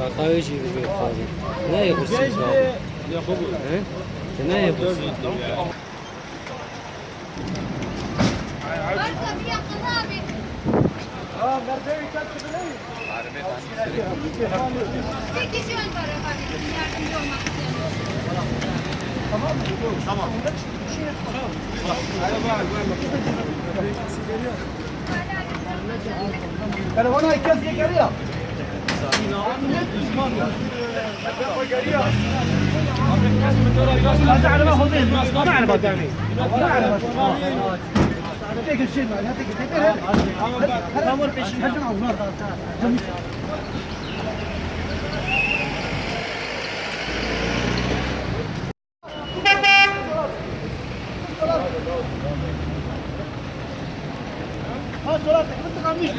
خارجي بيبيع خارجي لا يخص لا يخص Telefona ikaz geliyor. هذا على ما هو زين ما اعرف يعني ما اعرف هذيك الشيء هذيك هذا اول شيء حجم عظمات ها صلاتك انت قاميش